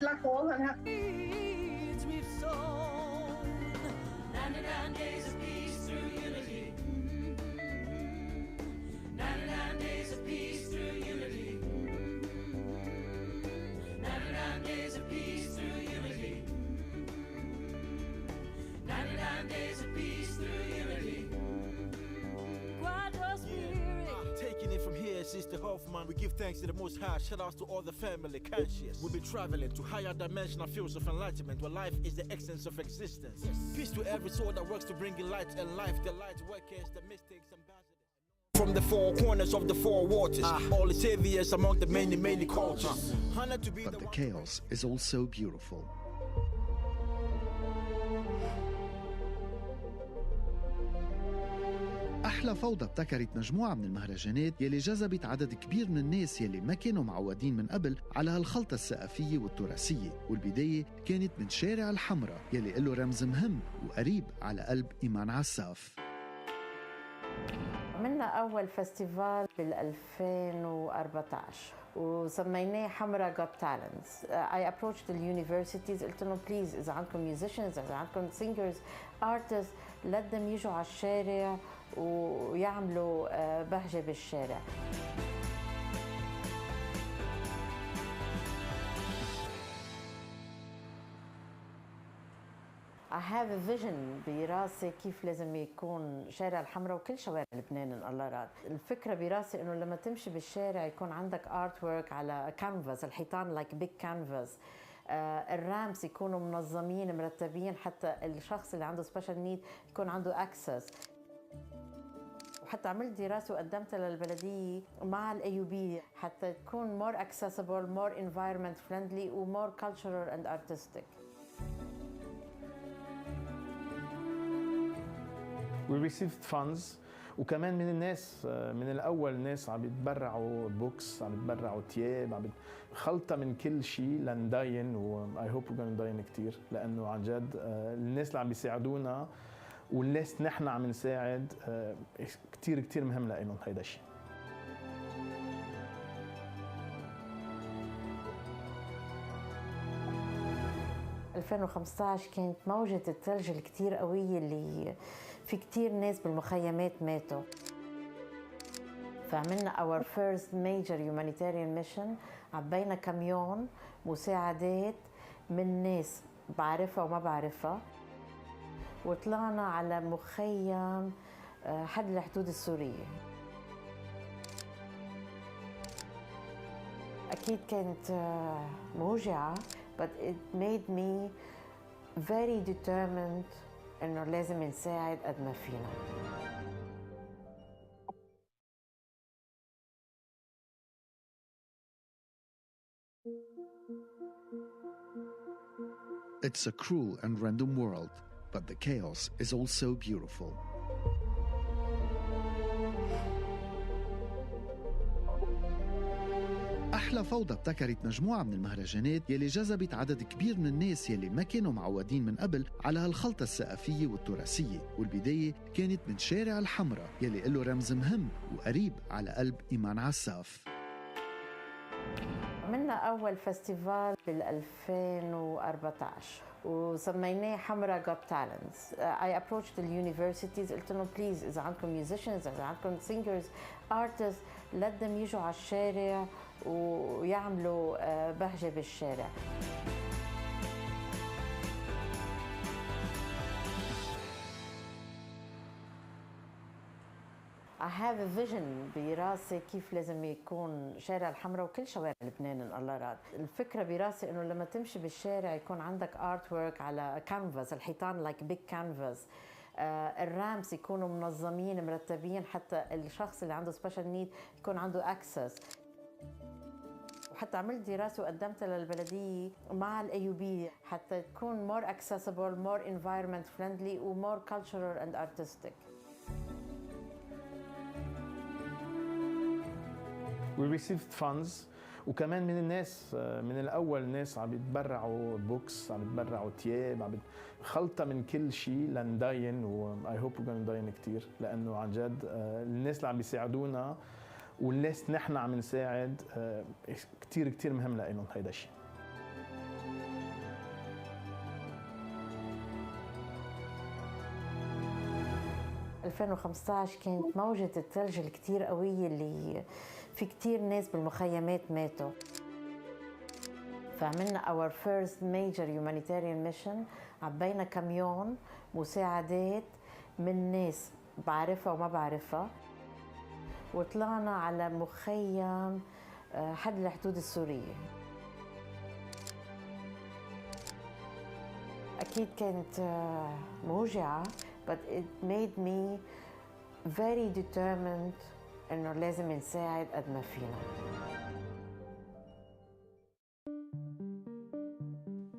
Like all and have We've sown 99 days of peace through unity. 99 days of peace through unity. 99 days of peace through unity. 99 days of peace through unity. Quadro spirit. Taking it from here, Sister Hoffman, we give thanks to the Most High. Shout outs to all the family conscious. We'll be traveling to higher dimensional fields of enlightenment, where life is the essence of existence. Peace to every soul that works to bring in light and life. The light workers, the mystics, ambassadors. From the four corners of the four waters, all the saviors among the many, many cultures. Honored to be But the chaos is also beautiful. أحلى فوضى ابتكرت مجموعة من المهرجانات يلي جذبت عدد كبير من الناس يلي ما كانوا معودين من قبل على هالخلطة الثقافية والتراثية، والبداية كانت من شارع الحمراء يلي له رمز مهم وقريب على قلب إيمان عساف. عملنا أول فestival بال2014 وسميناه حمرا Got Talents. I approached the universities قلت لهم please إذا عندكم musicians إذا عندكم singers artists let them يجوا على الشارع ويعملوا بهجة بالشارع. I have a vision براسي كيف لازم يكون شارع الحمراء وكل شوارع لبنان إن الله راد. الفكرة براسي إنه لما تمشي بالشارع يكون عندك artwork على canvas، الحيطان like big canvas. الرامس يكونوا منظمين مرتبين حتى الشخص اللي عنده special need يكون عنده access. وحتى عملت دراسة وقدمتها للبلدية مع الأيوبية حتى تكون more accessible, more environment friendly و more cultural and artistic. We received funds وكمان من الناس من الأول ناس عم يتبرعوا بوكس، عم يتبرعوا تياب، خلطة من كل شيء لنداين و I hope we're gonna نداين كتير لأنه عن جد الناس اللي عم بيساعدونا والناس نحن عم نساعد كتير كتير مهم لإلهم هيدا الشيء. في 2015 كانت موجة الثلج الكتير قوية اللي في كتير ناس بالمخيمات ماتوا. فعملنا our first major humanitarian mission، عبينا كاميون مساعدات من ناس بعرفها وما بعرفها وطلعنا على مخيم حد الحدود السورية. أكيد كانت موجعة but it made me very determined إنه لازم نساعد قد ما فينا. It's a cruel and random world, but the chaos is also beautiful. أحلى فوضى ابتكرت مجموعة من المهرجانات يلي جذبت عدد كبير من الناس يلي ما كانوا معودين من قبل على هالخلطة الثقافية والتراثية، والبداية كانت من شارع الحمراء يلي له رمز مهم وقريب على قلب إيمان عساف. عملنا أول فestival بال2014 وسميناه حمرا Got Talents. I approached the universities قلت لهم please إذا عندكم musicians إذا عندكم singers artists let them يجوا على الشارع ويعملوا بهجة بالشارع. I have a vision براسي كيف لازم يكون شارع الحمراء وكل شوارع لبنان إن الله راد. الفكرة براسي إنه لما تمشي بالشارع يكون عندك artwork على canvas، الحيطان like big canvas. الرامس يكونوا منظمين مرتبين حتى الشخص اللي عنده special need يكون عنده access. وحتى عملت دراسة وقدمتها للبلدية مع الأيوبية حتى تكون more accessible, more environment friendly و more cultural and artistic. We received funds وكمان من الناس من الأول ناس عم يتبرعوا بوكس، عم يتبرعوا تياب، خلطة من كل شيء لنداين و I hope we're gonna نداين كتير لأنه عن جد الناس اللي عم بيساعدونا والناس نحن عم نساعد كتير كتير مهم لإلهم هيدا الشيء. 2015 كانت موجة الثلج الكتير قوية اللي في كتير ناس بالمخيمات ماتوا. فعملنا our first major humanitarian mission. عبينا كاميون مساعدات من ناس بعرفها وما بعرفها، وطلعنا على مخيم حد الحدود السورية. أكيد كانت موجعة but it made me very determined إنه لازم نساعد قد ما فينا.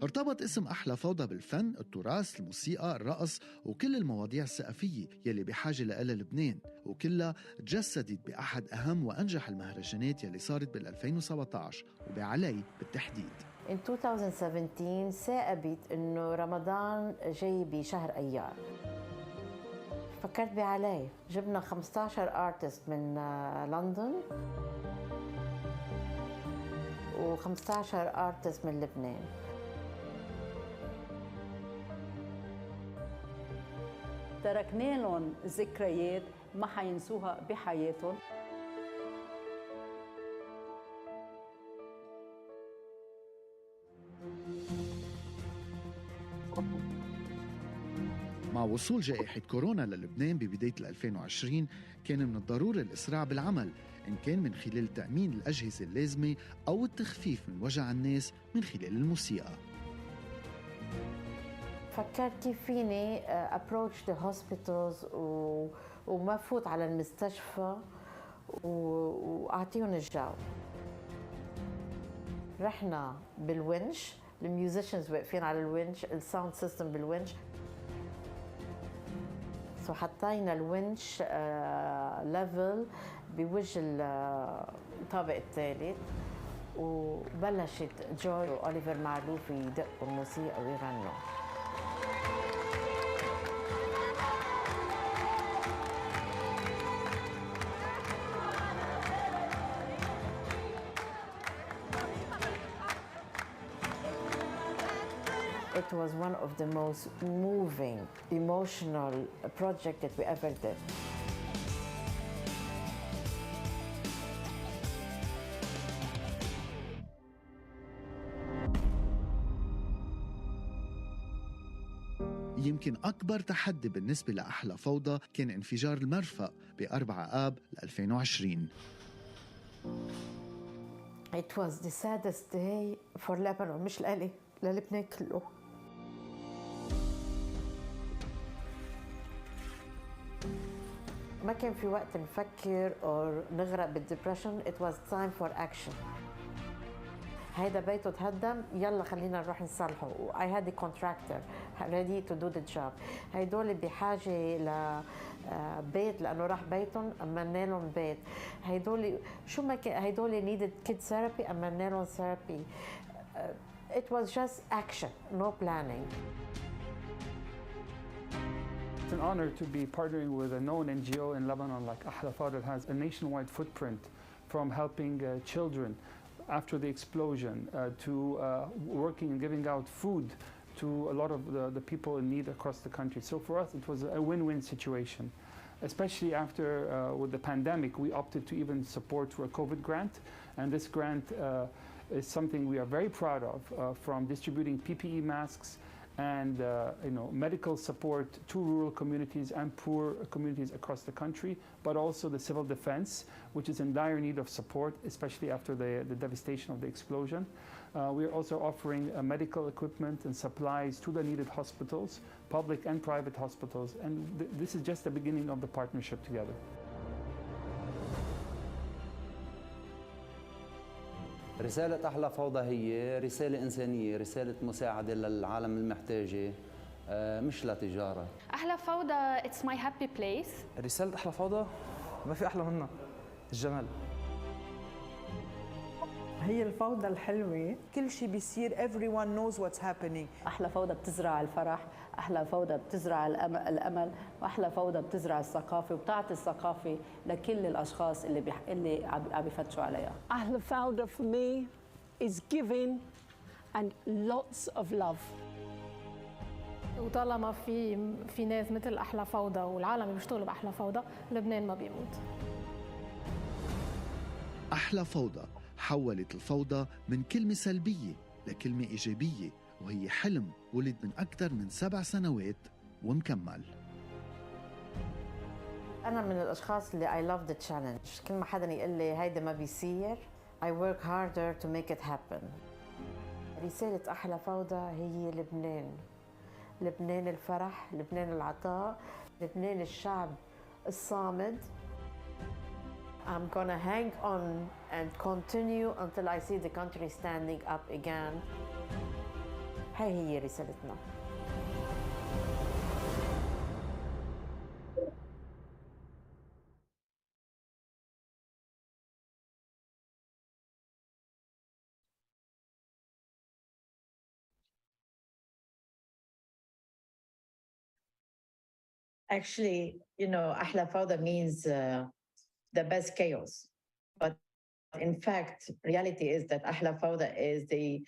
ارتبط اسم أحلى فوضى بالفن، التراث، الموسيقى، الرقص وكل المواضيع الثقافية يلي بحاجة لها لبنان، وكلها تجسدت بأحد أهم وأنجح المهرجانات يلي صارت بال2017 وبعلي بالتحديد. In 2017 ثاقبت إنه رمضان جاي بشهر أيار. فكرت بعلي، جبنا 15 ارتست من لندن و15 ارتست من لبنان. تركنا لهم ذكريات ما حينسوها بحياتهم. مع وصول جائحة كورونا للبنان ببداية 2020 كان من الضروري الإسراع بالعمل، إن كان من خلال تأمين الأجهزة اللازمة أو التخفيف من وجع الناس من خلال الموسيقى. فكرت كيف فيني approach the hospitals وما فوت على المستشفى وأعطيهم الجو. رحنا بالونش، الميوزيشنز واقفين على الونش، الساوند سيستم بالونش. وحطينا الونش ليفل بوجه الطابق الثالث، وبلشت جوي وأوليفر معلوف يدقوا الموسيقى ويغنوا. It was one of the most moving, emotional project that we ever did. يمكن أكبر تحدي بالنسبة لأحلى فوضى كان انفجار المرفأ ب4 آب 2020. It was the saddest day for Lebanon، مش لإلي، للبنان كله. ما كان في وقت نفكر أو نغرق بالديبريشن. It was time for action. هيدا بيته تهدم، يلا خلينا نروح نصلحه. I had the contractor ready to do the job. هيدول بحاجة لبيت لأنه راح بيتهم، أمنا لهم بيت. هيدول شو ما كان، هيدول needed kid therapy، أمنا لهم therapy. It was just action, no planning. It's an honor to be partnering with a known NGO in Lebanon like Ahla Fawda that has a nationwide footprint, from helping children after the explosion to working and giving out food to a lot of the people in need across the country. So for us, it was a win-win situation. Especially after with the pandemic, we opted to even support through a COVID grant, and this grant is something we are very proud of, from distributing PPE masks and medical support to rural communities and poor communities across the country, but also the civil defense, which is in dire need of support, especially after the devastation of the explosion. We are also offering medical equipment and supplies to the needed hospitals, public and private hospitals, and this is just the beginning of the partnership together. رسالة أحلى فوضى هي رسالة إنسانية، رسالة مساعدة للعالم المحتاجة، مش لتجارة. أحلى فوضى it's my happy place. رسالة أحلى فوضى ما في أحلى منها، الجمال. هي الفوضى الحلوة، كل شيء بيصير everyone knows what's happening. أحلى فوضى بتزرع الفرح، أحلى فوضى بتزرع الأمل، وأحلى فوضى بتزرع الثقافة وبتعطي الثقافة لكل الأشخاص اللي عم بيفتشوا عليها. أحلى فوضى for me is giving and lots of love. وطالما في ناس مثل أحلى فوضى والعالم اللي بيشتغلوا بأحلى فوضى، لبنان ما بيموت. أحلى فوضى حولت الفوضى من كلمة سلبية لكلمة إيجابية، وهي حلم ولد من أكثر من 7 سنوات ومكمل. أنا من الأشخاص اللي I love the challenge. كل ما حدا يقول لي هيدا ما بيصير I work harder to make it happen. رسالة أحلى فوضى هي لبنان، لبنان الفرح، لبنان العطاء، لبنان الشعب الصامد. I'm gonna hang on and continue until I see the country standing up again. هي رسالتنا. Actually, Ahla Fawda means the best chaos. But in fact, reality is that Ahla Fawda is the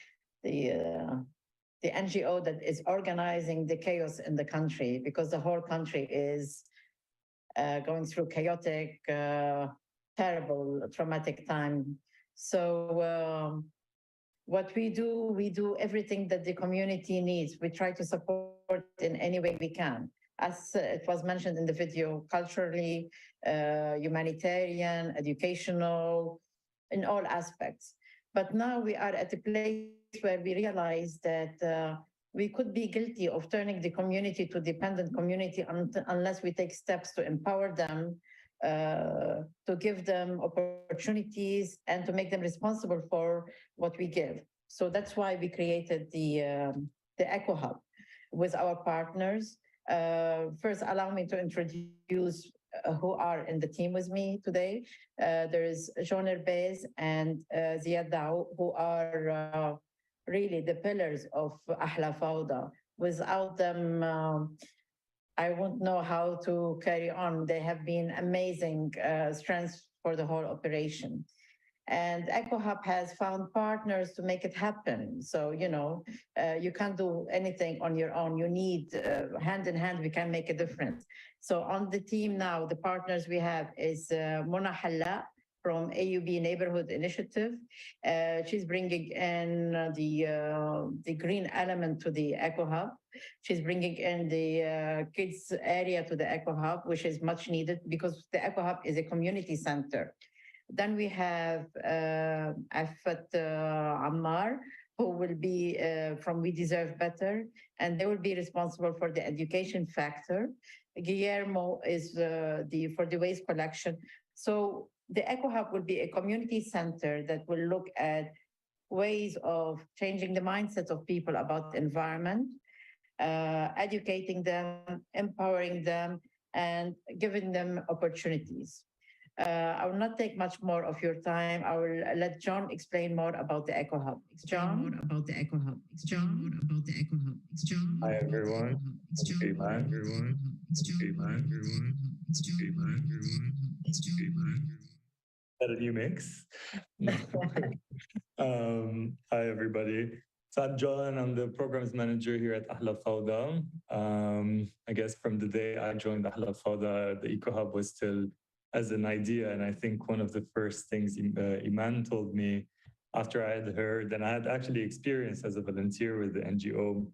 NGO that is organizing the chaos in the country, because the whole country is going through chaotic, terrible, traumatic time. So what we do everything that the community needs. We try to support in any way we can. As it was mentioned in the video, culturally, humanitarian, educational, in all aspects. But now we are at a place where we realize that we could be guilty of turning the community to dependent community unless we take steps to empower them, to give them opportunities and to make them responsible for what we give. So that's why we created the Eco Hub with our partners. First, allow me to introduce who are in the team with me today. There is Rbeiz and Ziad Dao, who are really the pillars of Ahla Fawda. Without them, I won't know how to carry on. They have been amazing strengths for the whole operation. And Eco Hub has found partners to make it happen. So, you can't do anything on your own. You need hand in hand, we can make a difference. So on the team now, the partners we have is Mona Halla from AUB Neighborhood Initiative. She's bringing in the green element to the Eco Hub. She's bringing in the kids area to the Eco Hub, which is much needed because the Eco Hub is a community center. Then we have Afat Ammar, who will be from We Deserve Better, and they will be responsible for the education factor. Guillermo is for the waste collection. So the Eco Hub will be a community center that will look at ways of changing the mindset of people about the environment, educating them, empowering them, and giving them opportunities. I will not take much more of your time. I will let John explain more about the Eco Hub. John? More about the Eco Hub. John? More about the Eco Hub. John? Hi everyone. Iman. Iman. Is that a new mix? Hi everybody. So I'm John. I'm the programs manager here at Ahla Fawda. I guess from the day I joined Ahla Fawda, the Eco Hub was still as an idea. And I think one of the first things Iman told me after I had heard, and I had actually experienced as a volunteer with the NGO,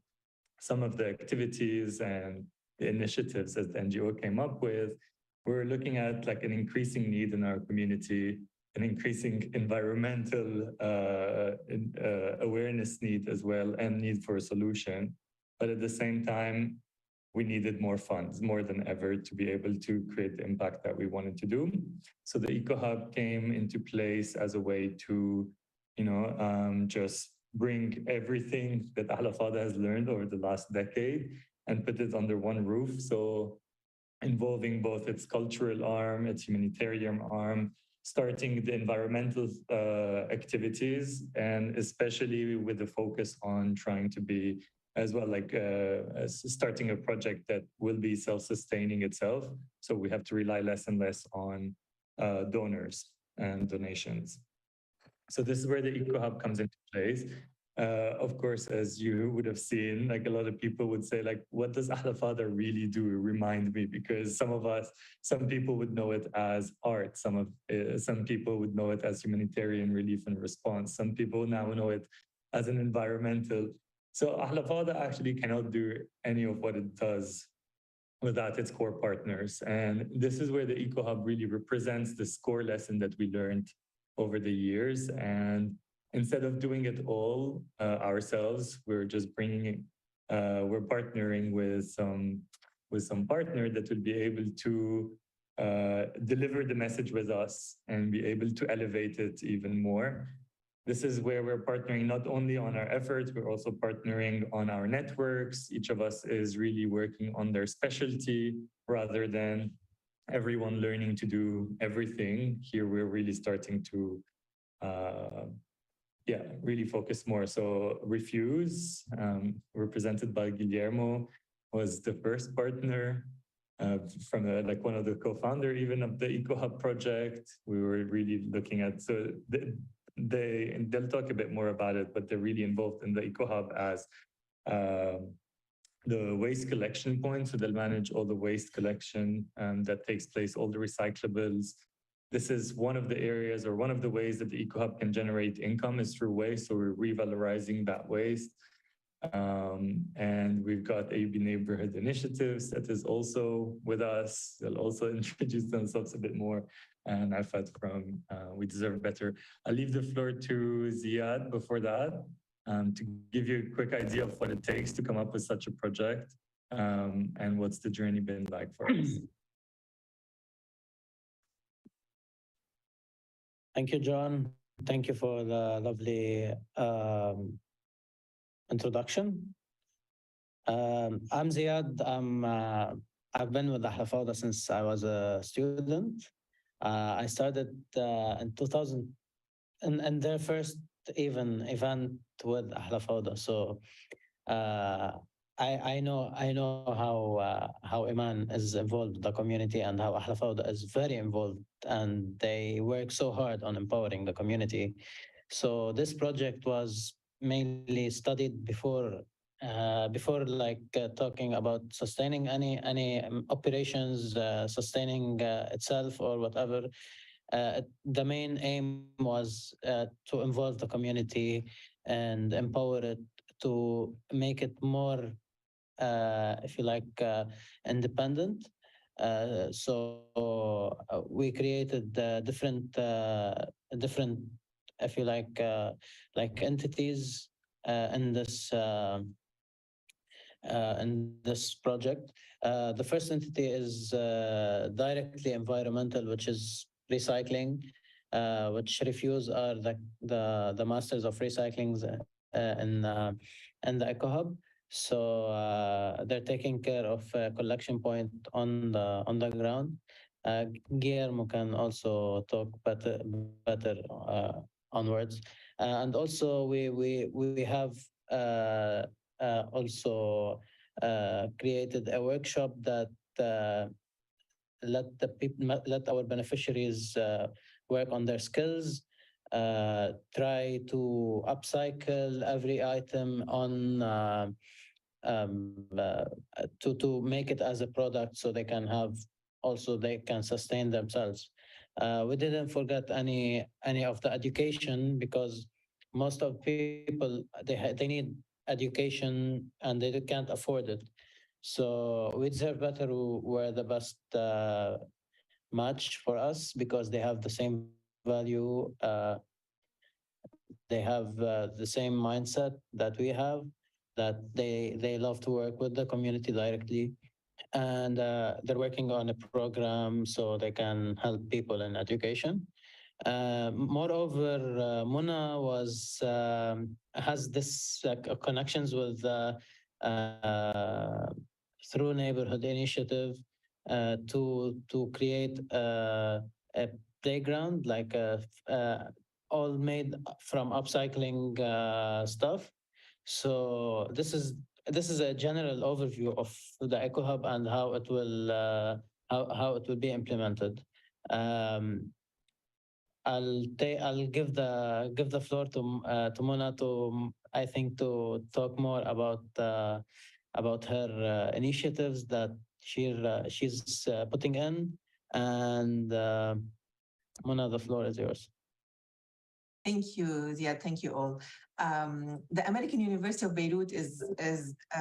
some of the activities and the initiatives that the NGO came up with, we're looking at like an increasing need in our community, an increasing environmental awareness need as well, and need for a solution. But at the same time, we needed more funds, more than ever, to be able to create the impact that we wanted to do. So the Eco Hub came into place as a way to, just bring everything that Ahla Fawda has learned over the last decade and put it under one roof. So involving both its cultural arm, its humanitarian arm, starting the environmental activities, and especially with the focus on trying to be as well, like starting a project that will be self-sustaining itself. So we have to rely less and less on donors and donations. So this is where the Eco Hub comes into place. Of course, as you would have seen, like a lot of people would say, like, what does Ahla Fawda really do? Remind me, because some people would know it as art. Some people would know it as humanitarian relief and response. Some people now know it as an environmental. So Ahla Fawda actually cannot do any of what it does without its core partners. And this is where the Eco Hub really represents this core lesson that we learned over the years. And instead of doing it all ourselves, we're just we're partnering with some partner that will be able to deliver the message with us and be able to elevate it even more. This is where we're partnering not only on our efforts, we're also partnering on our networks. Each of us is really working on their specialty rather than everyone learning to do everything. Here, we're really starting to really focus more. So Refuse, represented by Guillermo, was the first partner from like one of the co-founder even of the Eco Hub project. We were really looking at, so they'll talk a bit more about it, but they're really involved in the Eco Hub as the waste collection point. So they'll manage all the waste collection that takes place, all the recyclables. This is one of the areas or one of the ways that the Eco Hub can generate income is through waste. So we're revalorizing that waste. And we've got AB Neighborhood Initiatives that is also with us. They'll also introduce themselves a bit more. And Afat from We Deserve Better. I'll leave the floor to Ziad before that to give you a quick idea of what it takes to come up with such a project and what's the journey been like for us. Thank you, John. Thank you for the lovely introduction. I'm Ziad. I've been with Ahla Fawda since I was a student. I started in 2000 and their first event with Ahla Fawda. So I know how Iman is involved with the community and how Ahla Fawda is very involved, and they work so hard on empowering the community. So this project was mainly studied before talking about sustaining any operations, sustaining itself or whatever. The main aim was to involve the community and empower it to make it more, if you like, independent. So we created different, if you like entities in this project. The first entity is directly environmental, which is recycling, which Refuse are the masters of recycling in the Eco Hub. So they're taking care of a collection point on the ground. Guillermo can also talk better onwards, and also we have also created a workshop that let our beneficiaries work on their skills, try to upcycle every item on to make it as a product so they can sustain themselves. We didn't forget any of the education, because most of people they need education and they can't afford it. So We Deserve Better were the best match for us, because they have the same value, they have the same mindset that we have, that they love to work with the community directly, and they're working on a program so they can help people in education. Moreover, Muna has this connections with through neighborhood initiative to create a playground, like all made from upcycling stuff. So this is a general overview of the Eco Hub and how it will be implemented. I'll give the floor to Mona to I think, to talk more about her initiatives that she's putting in. And Mona, the floor is yours. Thank you, Ziad. Thank you all. The American University of Beirut is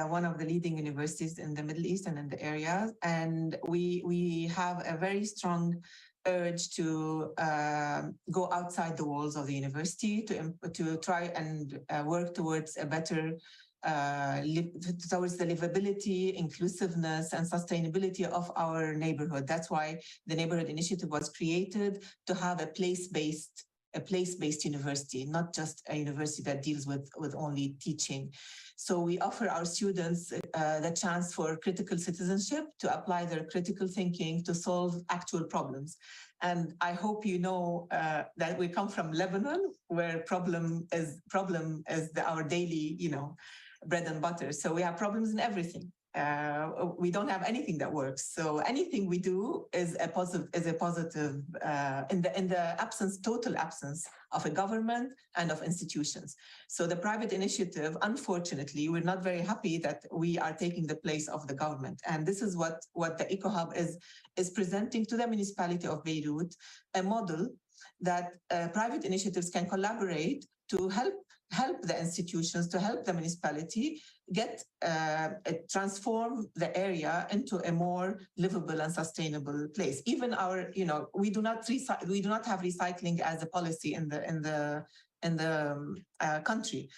one of the leading universities in the Middle East and in the area, and we have a very strong urge to go outside the walls of the university to try and work towards a better towards the livability, inclusiveness, and sustainability of our neighborhood. That's why the neighborhood initiative was created, to have a place-based university, not just a university that deals with only teaching. So we offer our students the chance for critical citizenship, to apply their critical thinking to solve actual problems. And I hope you know that we come from Lebanon, where problem is our daily, bread and butter. So we have problems in everything. We don't have anything that works. So anything we do is a positive in the total absence of a government and of institutions. So the private initiative, unfortunately, we're not very happy that we are taking the place of the government. And this is what the EcoHub is presenting to the municipality of Beirut, a model that private initiatives can collaborate to help the institutions, to help the municipality transform the area into a more livable and sustainable place. Even we do not have recycling as a policy in the country.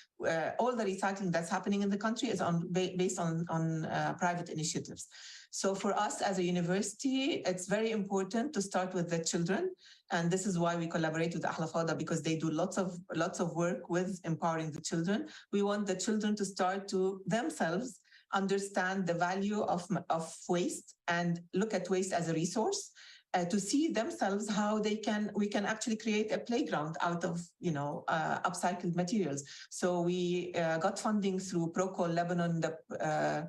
All the recycling that's happening in the country is based on private initiatives. So for us as a university, it's very important to start with the children. And this is why we collaborate with Ahla Fawda, because they do lots of work with empowering the children. We want the children to start to themselves understand the value of waste and look at waste as a resource, to see themselves how we can actually create a playground out of upcycled materials. So we got funding through Procol Lebanon, the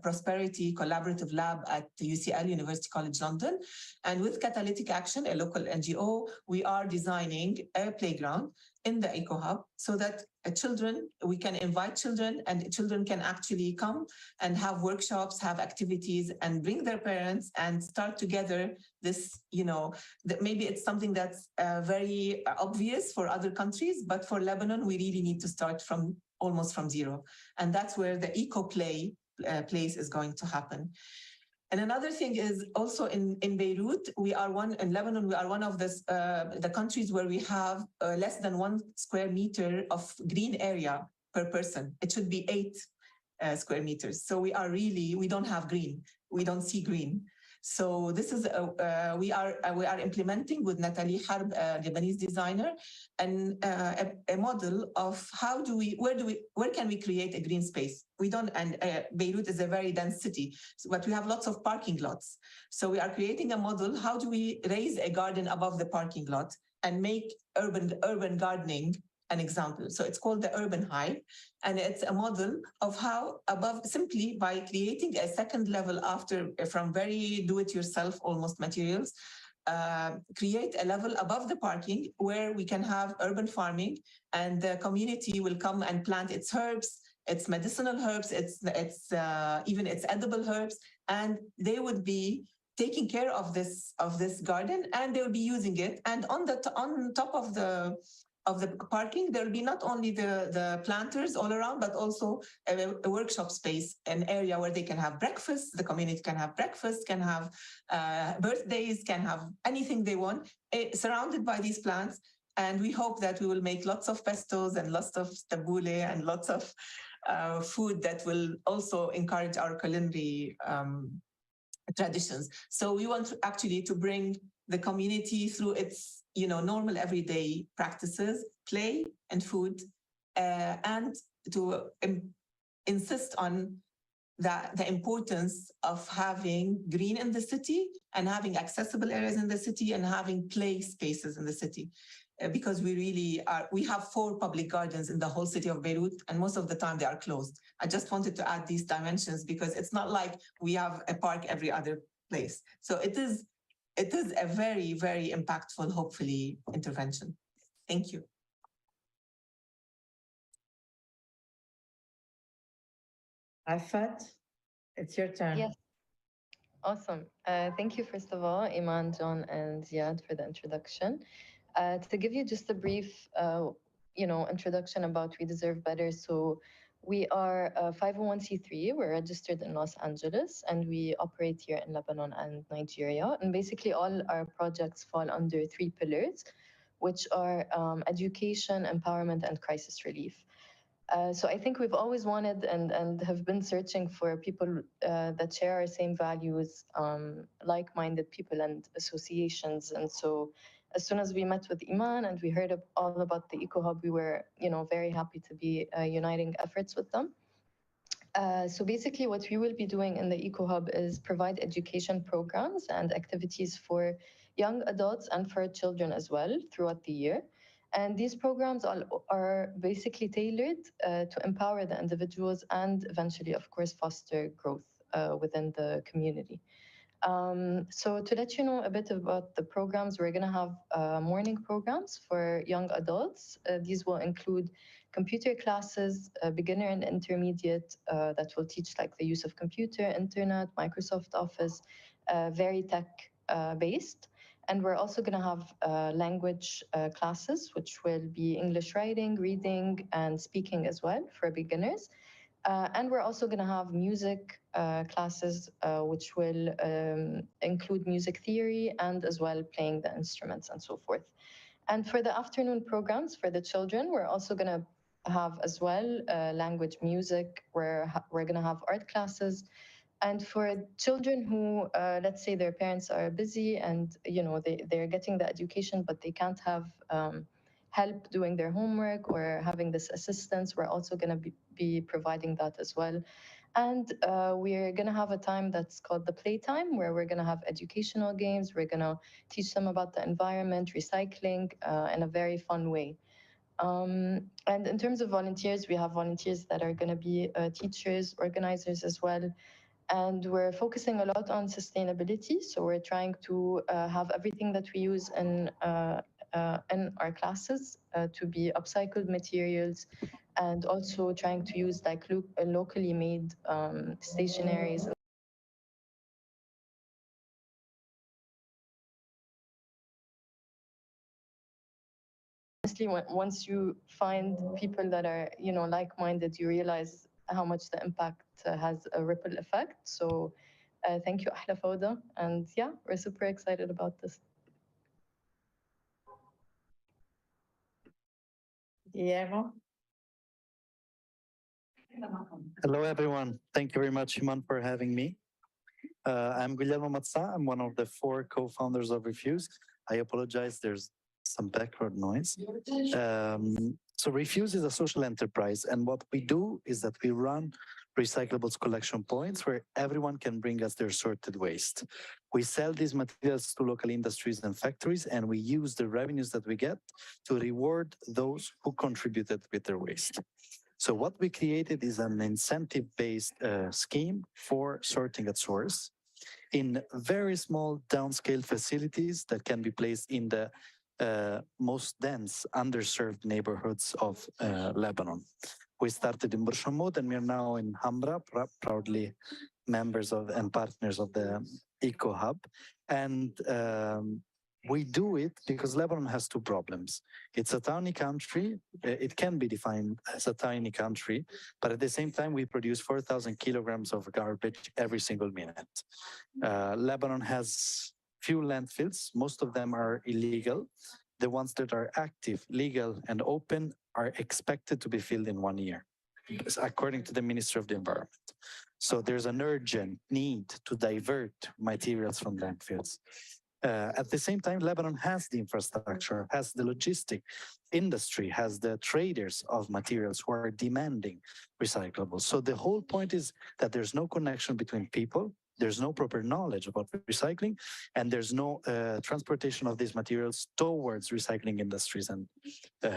Prosperity Collaborative Lab at the UCL, University College London, and with Catalytic Action, a local NGO, we are designing a playground in the EcoHub so that we can invite children, and children can actually come and have workshops, have activities, and bring their parents and start together this, that maybe it's something that's very obvious for other countries, but for Lebanon, we really need to start almost from zero. And that's where the eco-play place is going to happen. And another thing is also in Beirut, in Lebanon, we are one of the countries where we have less than 1 square meter of green area per person. It should be 8 square meters. So we don't have green. We don't see green. So this is we are implementing with Nathalie Harb, a Lebanese designer, and a model of where can we create a green space? Beirut is a very dense city, but we have lots of parking lots. So we are creating a model. How do we raise a garden above the parking lot and make urban gardening an example? So it's called the Urban Hive, and it's a model of how simply by creating a second level from very do-it-yourself almost materials, create a level above the parking where we can have urban farming, and the community will come and plant its herbs, its medicinal herbs, even its edible herbs, and they would be taking care of this garden, and they will be using it. And on top of the parking, there will be not only the planters all around, but also a workshop space, an area where they can have breakfast. The community can have breakfast, can have birthdays, can have anything they want, surrounded by these plants. And we hope that we will make lots of pestos and lots of tabbouleh and lots of food that will also encourage our culinary traditions. So we want to bring the community through its normal everyday practices, play and food, and to insist on the importance of having green in the city and having accessible areas in the city and having play spaces in the city. Because we have 4 public gardens in the whole city of Beirut, and most of the time they are closed. I just wanted to add these dimensions because it's not like we have a park every other place. So it is a very, very impactful, hopefully, intervention. Thank you. Afat, it's your turn. Yes. Awesome. Thank you, first of all, Iman, John, and Ziad for the introduction. To give you just a brief, introduction about We Deserve Better. So we are a 501c3. We're registered in Los Angeles, and we operate here in Lebanon and Nigeria. And basically, all our projects fall under 3 pillars, which are education, empowerment, and crisis relief. So I think we've always wanted and have been searching for people that share our same values, like-minded people and associations. And so as soon as we met with Iman and we heard all about the Eco Hub, we were, very happy to be uniting efforts with them. So basically what we will be doing in the Eco Hub is provide education programs and activities for young adults and for children as well throughout the year. And these programs are basically tailored to empower the individuals and eventually, of course, foster growth within the community. So to let you know a bit about the programs, we're going to have morning programs for young adults. These will include computer classes, beginner and intermediate, that will teach like the use of computer, internet, Microsoft Office, very tech based. And we're also going to have language classes, which will be English writing, reading, and speaking as well for beginners. And we're also going to have music classes, which will include music theory and as well playing the instruments and so forth. And for the afternoon programs for the children, we're also going to have as well language music. We're going to have art classes. And for children who, let's say their parents are busy and, they're getting the education, but they can't have help doing their homework or having this assistance, we're also going to be providing that as well. And we're going to have a time that's called the playtime, where we're going to have educational games. We're going to teach them about the environment, recycling in a very fun way. And in terms of volunteers, we have volunteers that are going to be teachers, organizers as well. And we're focusing a lot on sustainability. So we're trying to have everything that we use in our classes to be upcycled materials, and also trying to use like locally made stationaries. Honestly, once you find people that are, like-minded, you realize how much the impact has a ripple effect. So thank you, Ahla Fawda. And yeah, we're super excited about this. Diego. Hello, everyone. Thank you very much, Iman, for having me. I'm Guillermo Mazza. I'm one of the 4 co-founders of Refuse. I apologize, there's some background noise. So Refuse is a social enterprise, and what we do is that we run recyclables collection points where everyone can bring us their sorted waste. We sell these materials to local industries and factories, and we use the revenues that we get to reward those who contributed with their waste. So what we created is an incentive-based scheme for sorting at source in very small downscale facilities that can be placed in the most dense, underserved neighborhoods of Lebanon. We started in Burshamod, and we're now in Hamra, proudly members of and partners of the Eco Hub. And we do it because Lebanon has 2 problems. It's a tiny country. It can be defined as a tiny country, but at the same time, we produce 4,000 kilograms of garbage every single minute. Lebanon has few landfills. Most of them are illegal. The ones that are active, legal, and open are expected to be filled in 1 year, according to the Ministry of the Environment. So there's an urgent need to divert materials from landfills. At the same time, Lebanon has the infrastructure, has the logistic industry, has the traders of materials who are demanding recyclables. So the whole point is that there's no connection between people, there's no proper knowledge about recycling, and there's no transportation of these materials towards recycling industries and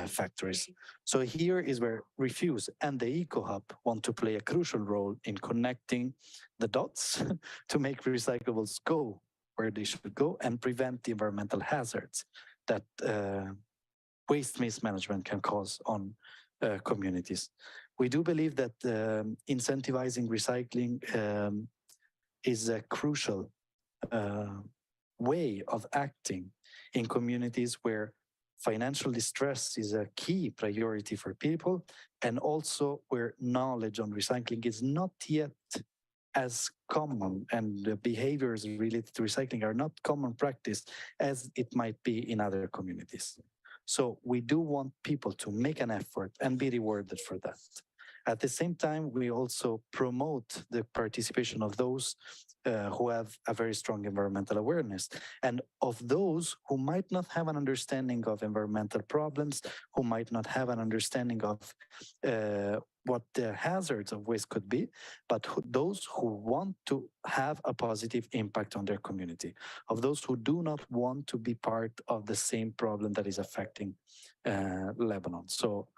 factories. So here is where Refuse and the Eco Hub want to play a crucial role in connecting the dots to make recyclables go where they should go and prevent the environmental hazards that waste mismanagement can cause on communities. We do believe that incentivizing recycling is a crucial way of acting in communities where financial distress is a key priority for people, and also where knowledge on recycling is not yet as common, and the behaviors related to recycling are not common practice as it might be in other communities. So we do want people to make an effort and be rewarded for that. At the same time, we also promote the participation of those who have a very strong environmental awareness, and of those who might not have an understanding of environmental problems, who might not have an understanding of what the hazards of waste could be, but those who want to have a positive impact on their community, of those who do not want to be part of the same problem that is affecting Lebanon. So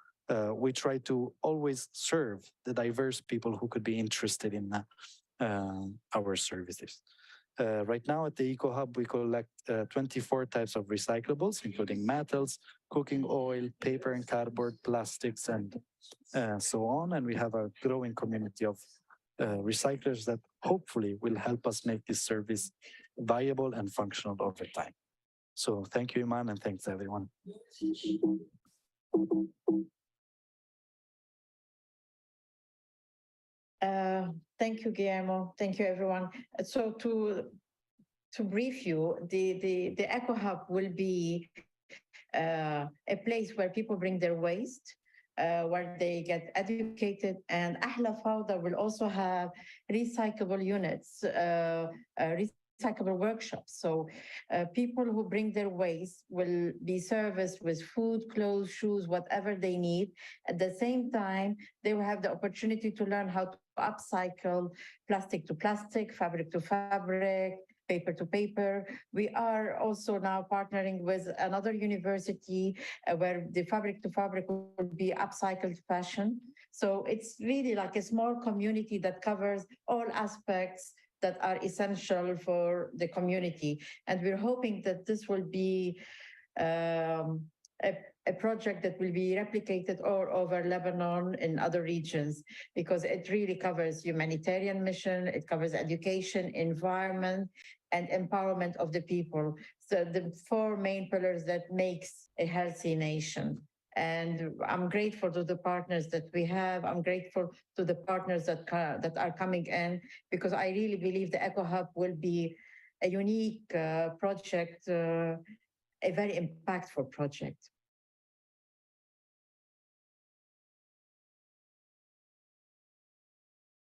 we try to always serve the diverse people who could be interested in our services. Right now at the Eco Hub, we collect 24 types of recyclables, including metals, cooking oil, paper and cardboard, plastics, and so on. And we have a growing community of recyclers that hopefully will help us make this service viable and functional over time. So thank you, Iman, and thanks everyone. Thank you, Guillermo. Thank you, everyone. So to brief you, the Eco Hub will be a place where people bring their waste, where they get educated, and Ahla Fawda will also have recyclable units, recyclable workshops. So people who bring their waste will be serviced with food, clothes, shoes, whatever they need. At the same time, they will have the opportunity to learn how to upcycle plastic to plastic, fabric to fabric, paper to paper. We are also now partnering with another university where the fabric to fabric will be upcycled fashion. So it's really like a small community that covers all aspects that are essential for the community. And we're hoping that this will be a project that will be replicated all over Lebanon in other regions, because it really covers humanitarian mission, it covers education, environment, and empowerment of the people. So the four main pillars that makes a healthy nation. And I'm grateful to the partners that we have. I'm grateful to the partners that are coming in, because I really believe the Eco Hub will be a unique project, a very impactful project.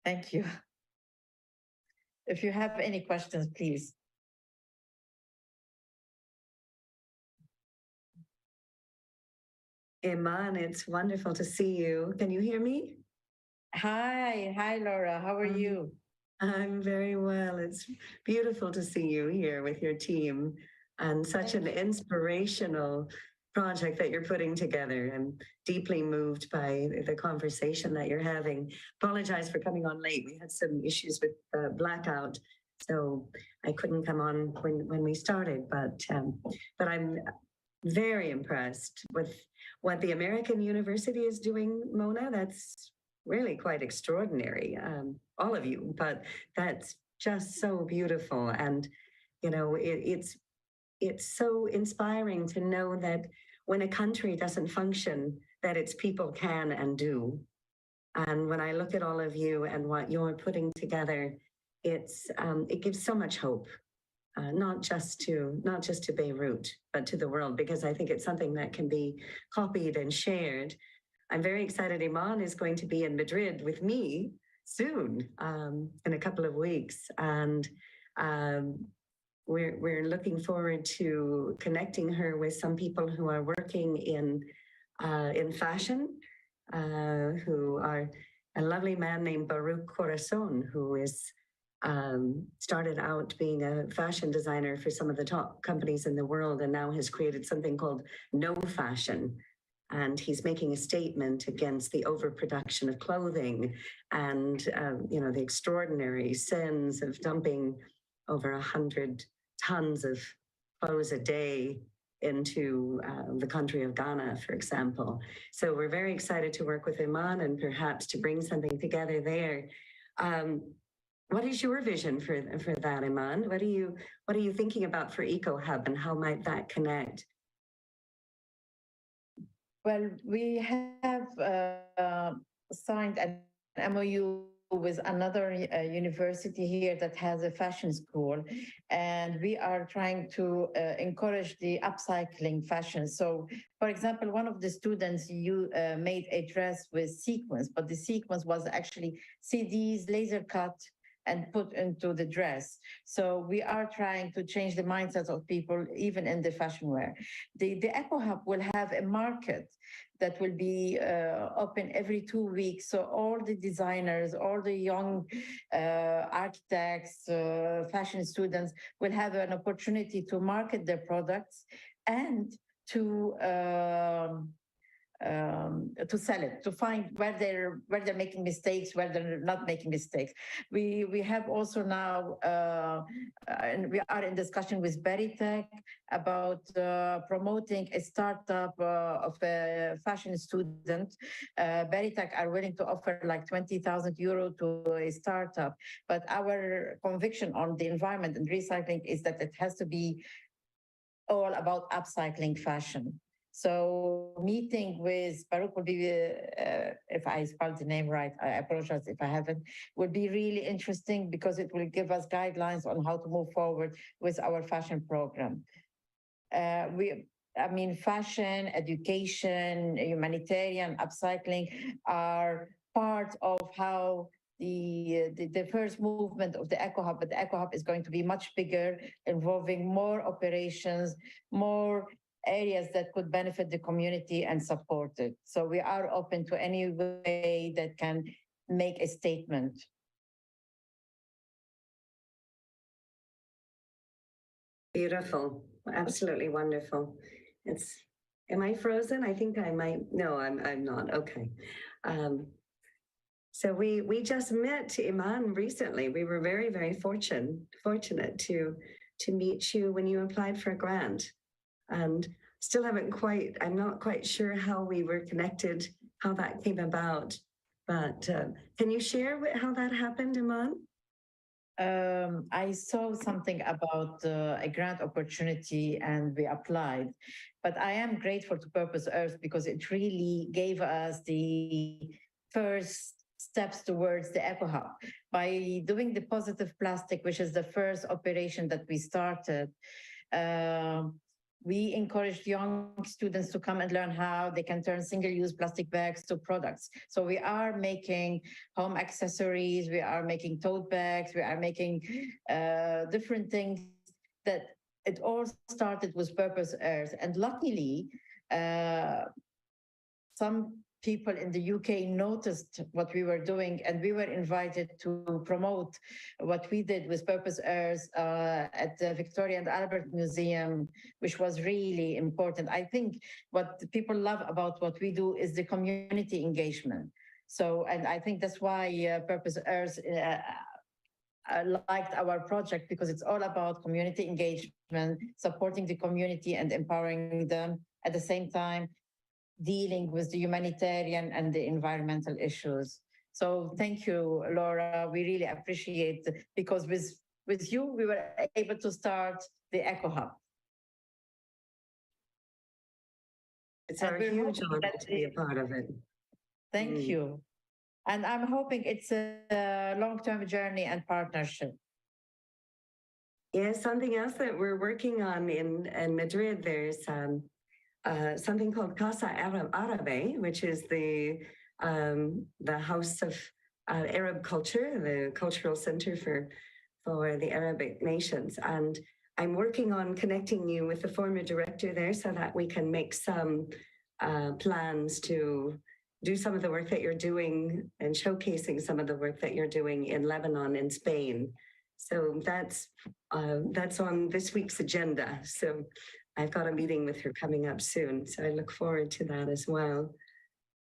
Thank you. If you have any questions, please. Iman, it's wonderful to see you. Can you hear me? Hi, Laura. How are you? I'm very well. It's beautiful to see you here with your team, and such an inspirational project that you're putting together. I'm deeply moved by the conversation that you're having. Apologize for coming on late. We had some issues with the blackout, so I couldn't come on when we started, but I'm very impressed with what the American University is doing, Mona. That's really quite extraordinary, all of you, but that's just so beautiful. And, you know, it's so inspiring to know that when a country doesn't function, that its people can and do. And when I look at all of you and what you're putting together, it gives so much hope. Not just to Beirut, but to the world, because I think it's something that can be copied and shared. I'm very excited. Iman is going to be in Madrid with me soon, in a couple of weeks, and we're looking forward to connecting her with some people who are working in fashion, who are a lovely man named Baruch Corazon, who is started out being a fashion designer for some of the top companies in the world, and now has created something called No Fashion. And he's making a statement against the overproduction of clothing and, the extraordinary sins of dumping over 100 tons of clothes a day into the country of Ghana, for example. So we're very excited to work with Iman and perhaps to bring something together there. What is your vision for that, Iman? What are you thinking about for EcoHub, and how might that connect? Well, we have signed an MOU with another university here that has a fashion school, and we are trying to encourage the upcycling fashion. So, for example, one of the students made a dress with sequins, but the sequins was actually CDs laser cut and put into the dress. So we are trying to change the mindset of people, even in the fashion wear. The EcoHub will have a market that will be open every 2 weeks. So all the designers, all the young architects, fashion students will have an opportunity to market their products and to sell it, to find where they're making mistakes, where they're not making mistakes. We have also now, and we are in discussion with Beritech about promoting a startup of a fashion student. Beritech are willing to offer like 20,000 euro to a startup, but our conviction on the environment and recycling is that it has to be all about upcycling fashion. So meeting with Baruch will be, if I spelled the name right, I apologize if I haven't, would be really interesting because it will give us guidelines on how to move forward with our fashion program. Fashion, education, humanitarian, upcycling are part of how the first movement of the EcoHub, but the EcoHub is going to be much bigger, involving more operations, more areas that could benefit the community and support it. So we are open to any way that can make a statement. Beautiful, absolutely wonderful. Am I frozen? I think I might, no, I'm not, okay. So we just met Iman recently. We were very, very fortunate to meet you when you applied for a grant. And still I'm not quite sure how we were connected, how that came about. But can you share how that happened, Iman? I saw something about a grant opportunity and we applied. But I am grateful to Purpose Earth because it really gave us the first steps towards the EcoHub. By doing the positive plastic, which is the first operation that we started, we encouraged young students to come and learn how they can turn single-use plastic bags to products. So we are making home accessories, we are making tote bags, we are making different things that it all started with Purpose Earth. And luckily, some people in the UK noticed what we were doing, and we were invited to promote what we did with Purpose Earth at the Victoria and Albert Museum, which was really important. I think what the people love about what we do is the community engagement. So, and I think that's why Purpose Earth liked our project, because it's all about community engagement, supporting the community and empowering them, at the same time dealing with the humanitarian and the environmental issues. So thank you, Laura. We really appreciate it, because with you, we were able to start the EcoHub. It's our huge honor to be a part of it. Thank you. And I'm hoping it's a long-term journey and partnership. Yes, something else that we're working on in Madrid, there's something called Casa Árabe, which is the house of Arab culture, the cultural center for the Arabic nations. And I'm working on connecting you with the former director there so that we can make some plans to do some of the work that you're doing and showcasing some of the work that you're doing in Lebanon and Spain. So that's on this week's agenda. So I've got a meeting with her coming up soon. So I look forward to that as well.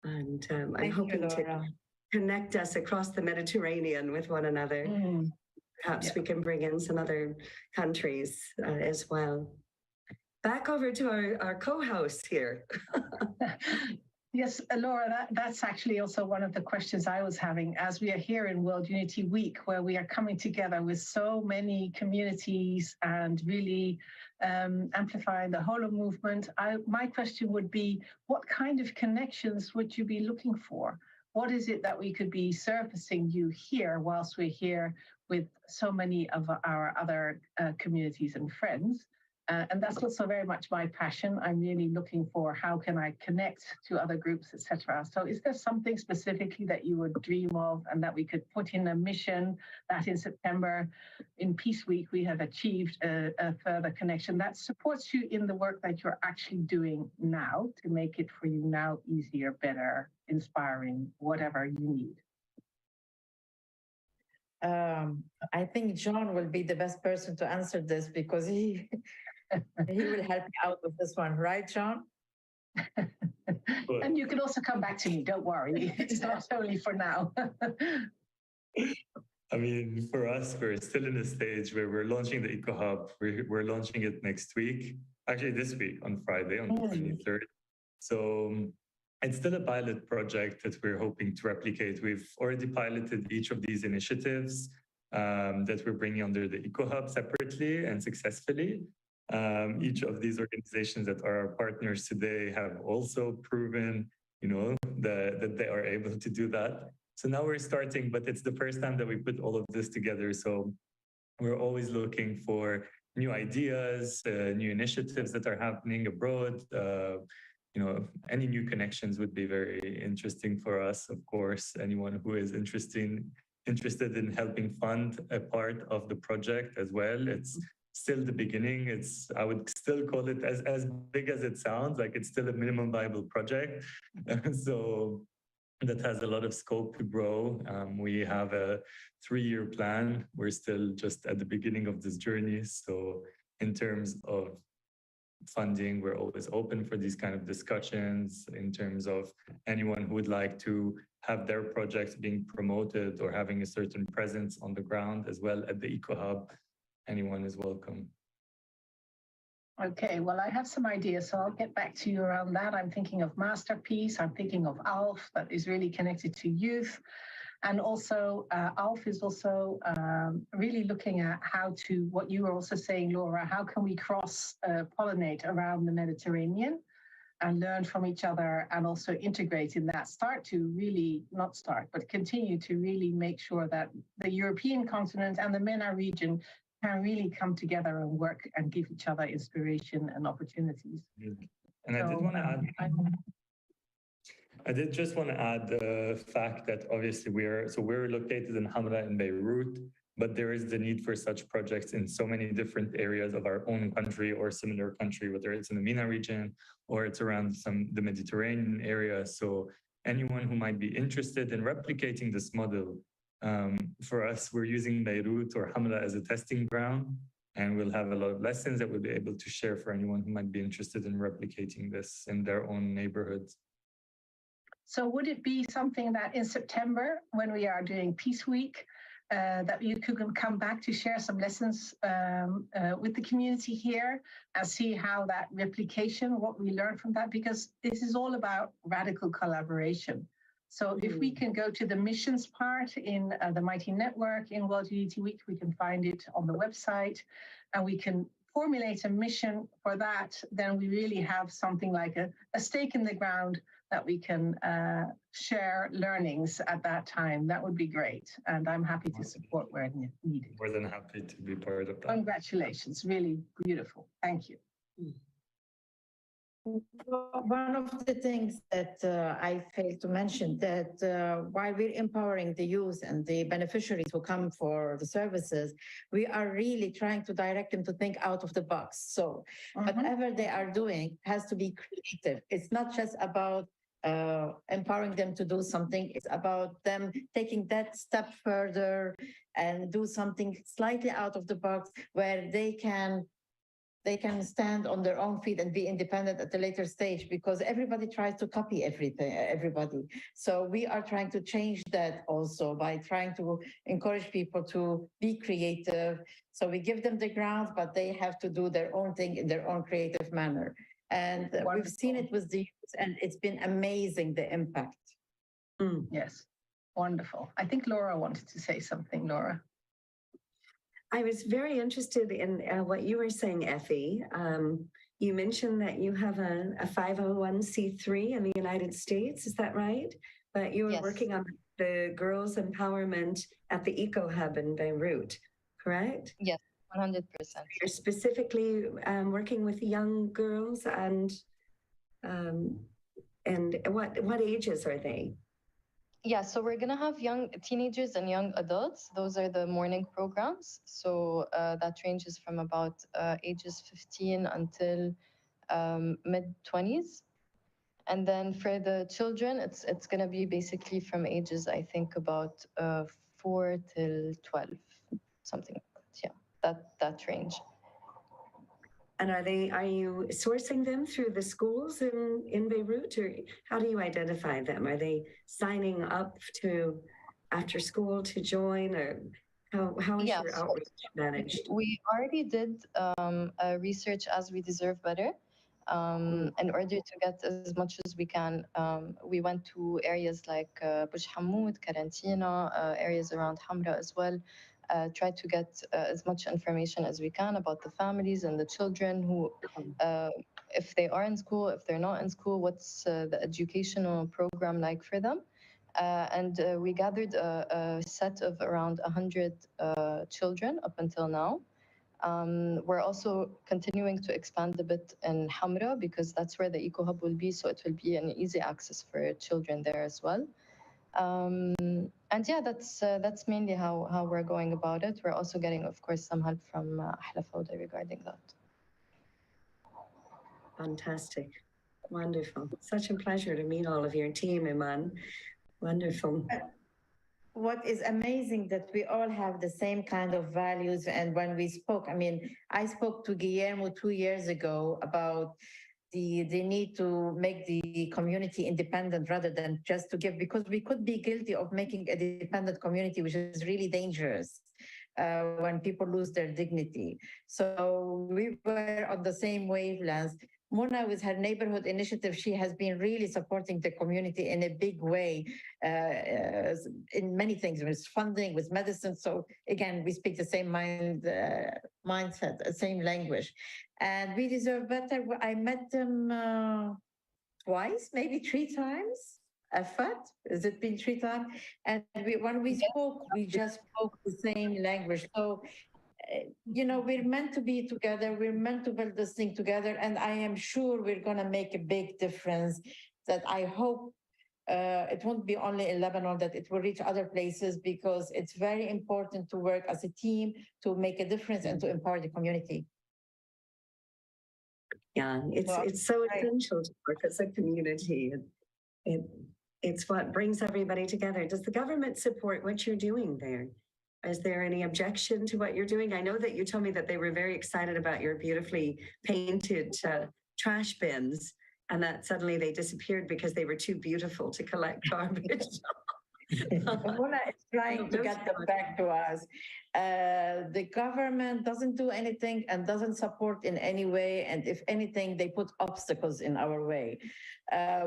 And I'm hoping to connect us across the Mediterranean with one another. Perhaps we can bring in some other countries as well. back over to our co-host here. Yes, Laura, that's actually also one of the questions I was having as we are here in World Unity Week, where we are coming together with so many communities and really amplifying the whole movement. My question would be, what kind of connections would you be looking for? What is it that we could be surfacing you here whilst we're here with so many of our other communities and friends? And that's also very much my passion. I'm really looking for how can I connect to other groups, etc. So is there something specifically that you would dream of and that we could put in a mission that in September, in Peace Week, we have achieved a further connection that supports you in the work that you're actually doing now to make it for you now easier, better, inspiring, whatever you need? I think John will be the best person to answer this because he will help me out with this one, right, John? And you can also come back to me, don't worry. It's not only for now. I mean, for us, we're still in a stage where we're launching the Eco Hub. We're launching it next week, actually this week on Friday, on the 23rd. So it's still a pilot project that we're hoping to replicate. We've already piloted each of these initiatives that we're bringing under the Eco Hub separately and successfully. Each of these organizations that are our partners today have also proven, that they are able to do that. So now we're starting, but it's the first time that we put all of this together. So we're always looking for new ideas, new initiatives that are happening abroad. Any new connections would be very interesting for us. Of course, anyone who is interested in helping fund a part of the project as well. It's still the beginning. I would still call it as big as it sounds, like it's still a minimum viable project. So that has a lot of scope to grow. We have a 3-year plan. We're still just at the beginning of this journey. So in terms of funding, we're always open for these kind of discussions. In terms of anyone who would like to have their projects being promoted or having a certain presence on the ground as well at the Eco Hub, anyone is welcome. Okay, well, I have some ideas, so I'll get back to you around that. I'm thinking of Masterpiece. I'm thinking of ALF, that is really connected to youth. And also, ALF is also really looking at how to, what you were also saying, Laura, how can we cross-pollinate around the Mediterranean and learn from each other and also integrate in that, but continue to really make sure that the European continent and the MENA region can really come together and work and give each other inspiration and opportunities. And I did want to add, I did just want to add the fact that obviously we're located in Hamra in Beirut, but there is the need for such projects in so many different areas of our own country or similar country, whether it's in the MENA region or it's around the Mediterranean area. So anyone who might be interested in replicating this model, for us, we're using Beirut or Hamra as a testing ground, and we'll have a lot of lessons that we'll be able to share for anyone who might be interested in replicating this in their own neighborhoods. So would it be something that in September, when we are doing Peace Week, that you could come back to share some lessons with the community here and see how that replication, what we learned from that, because this is all about radical collaboration. So if we can go to the missions part in the Mighty Network in World Unity Week, we can find it on the website and we can formulate a mission for that, then we really have something like a stake in the ground that we can share learnings at that time. That would be great. And I'm happy to support where needed. More than happy to be part of that. Congratulations, really beautiful. Thank you. One of the things that I failed to mention that while we're empowering the youth and the beneficiaries who come for the services, we are really trying to direct them to think out of the box. So whatever they are doing has to be creative. It's not just about empowering them to do something. It's about them taking that step further and do something slightly out of the box where they can they can stand on their own feet and be independent at a later stage, because everybody tries to copy everybody. So we are trying to change that also by trying to encourage people to be creative. So we give them the ground, but they have to do their own thing in their own creative manner. And we've seen it with the youth, and it's been amazing, the impact. Yes, wonderful. I think Laura wanted to say something, Laura. I was very interested in what you were saying, Effie. You mentioned that you have a 501c3 in the United States, is that right? But you were working on the girls' empowerment at the Eco Hub in Beirut, correct? Yes, 100%. You're specifically working with young girls, and what ages are they? Yeah, so we're going to have young teenagers and young adults. Those are the morning programs. So that ranges from about ages 15 until mid-20s. And then for the children, it's going to be basically from ages, I think, about 4 till 12, something like that. Yeah, that range. And are you sourcing them through the schools in Beirut, or how do you identify them? Are they signing up to after school to join, or how is your outreach managed? We already did research as we deserve better. In order to get as much as we can, we went to areas like Bush Hamoud, Karantina, areas around Hamra as well. Try to get as much information as we can about the families and the children who, if they are in school, if they're not in school, what's the educational program like for them. And we gathered a set of around 100 children up until now. We're also continuing to expand a bit in Hamra because that's where the Eco Hub will be, so it will be an easy access for children there as well. And yeah, that's mainly how we're going about it. We're also getting, of course, some help from Ahla Fawda regarding that. Fantastic. Wonderful. Such a pleasure to meet all of your team, Iman. Wonderful. What is amazing that we all have the same kind of values. And when we spoke, I mean, I spoke to Guillermo 2 years ago about the need to make the community independent rather than just to give, because we could be guilty of making a dependent community, which is really dangerous when people lose their dignity. So we were on the same wavelength. Mona, with her neighborhood initiative, she has been really supporting the community in a big way in many things, with funding, with medicine. So again, we speak the same mindset, the same language. And we deserve better. I met them twice, maybe 3 times. Has it been 3 times? And when we spoke, we just spoke the same language. So you know, we're meant to be together. We're meant to build this thing together. And I am sure we're going to make a big difference that I hope it won't be only in Lebanon, that it will reach other places, because it's very important to work as a team to make a difference and to empower the community. Yeah, it's so essential to work as a community. It's what brings everybody together. Does the government support what you're doing there? Is there any objection to what you're doing? I know that you told me that they were very excited about your beautifully painted trash bins, and that suddenly they disappeared because they were too beautiful to collect garbage. Mona is trying to get them back to us. The government doesn't do anything and doesn't support in any way. And if anything, they put obstacles in our way.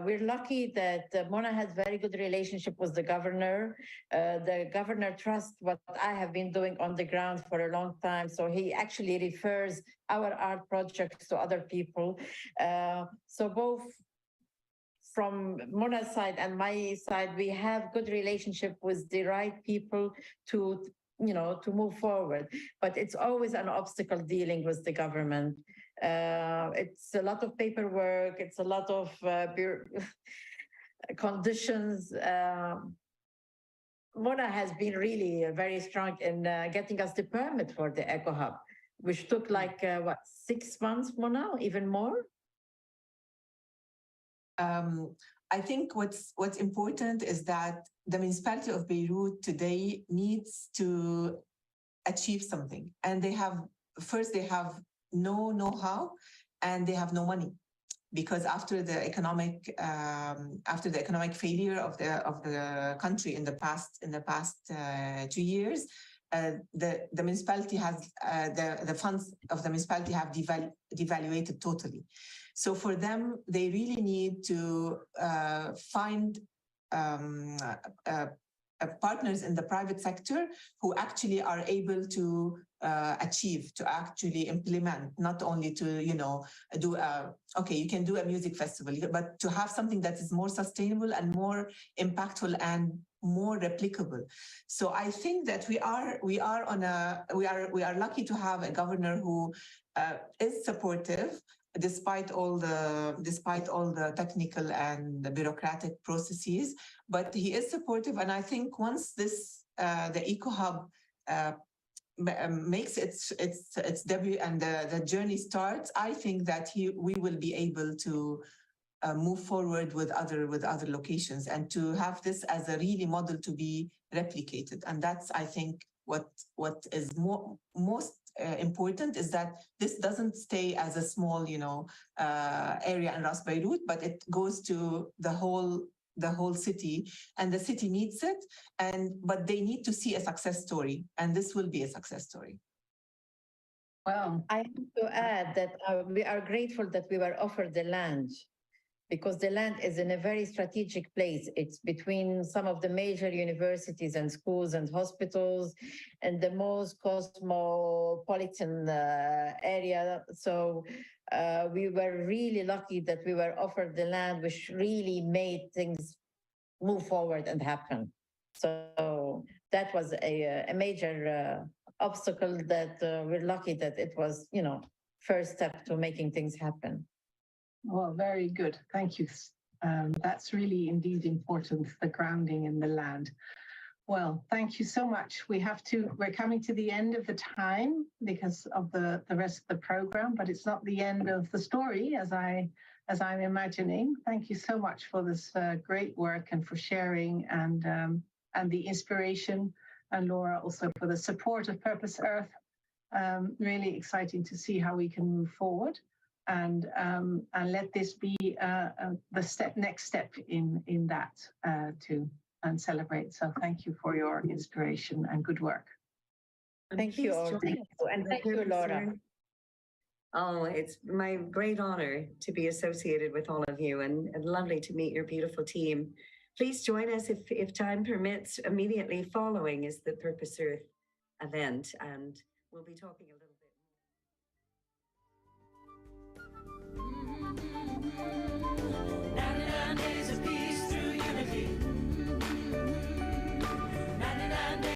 We're lucky that Mona has very good relationship with the governor. The governor trusts what I have been doing on the ground for a long time. So he actually refers our art projects to other people. So both from Mona's side and my side, we have good relationship with the right people to, you know, to move forward. But it's always an obstacle dealing with the government. It's a lot of paperwork. It's a lot of conditions. Mona has been really very strong in getting us the permit for the Eco Hub, which took like, 6 months, Mona, even more? I think what's important is that the municipality of Beirut today needs to achieve something, and they have no know-how, and they have no money. Because after the economic failure of the country in the past 2 years, the municipality has the funds of the municipality have devaluated totally. So for them, they really need to find partners in the private sector who actually are able to achieve, to actually implement, not only to, do okay, you can do a music festival, but to have something that is more sustainable and more impactful and more replicable. So I think that we are lucky to have a governor who is supportive, despite all the technical and the bureaucratic processes, but he is supportive. And I think once this the Eco Hub makes its debut and the journey starts, I think that we will be able to move forward with other locations and to have this as a really model to be replicated. And that's, I think, what is most important is that this doesn't stay as a small, area in Ras Beirut, but it goes to the whole city, and the city needs it. But they need to see a success story, and this will be a success story. Well, I have to add that we are grateful that we were offered the land, because the land is in a very strategic place. It's between some of the major universities and schools and hospitals and the most cosmopolitan area. So we were really lucky that we were offered the land, which really made things move forward and happen. So that was a major obstacle that we're lucky that it was, first step to making things happen. Well, very good. Thank you. That's really indeed important, the grounding in the land. Well, thank you so much. We're coming to the end of the time because of the rest of the program, but it's not the end of the story as I'm imagining. Thank you so much for this great work and for sharing and the inspiration, and Laura also for the support of Purpose Earth. Really exciting to see how we can move forward. And let this be the next step in that too, and celebrate. So thank you for your inspiration and good work. Thank you all. Thank you. And thank you, Laura. Oh, it's my great honor to be associated with all of you, and lovely to meet your beautiful team. Please join us if time permits. Immediately following is the Purpose Earth event, and we'll be talking a little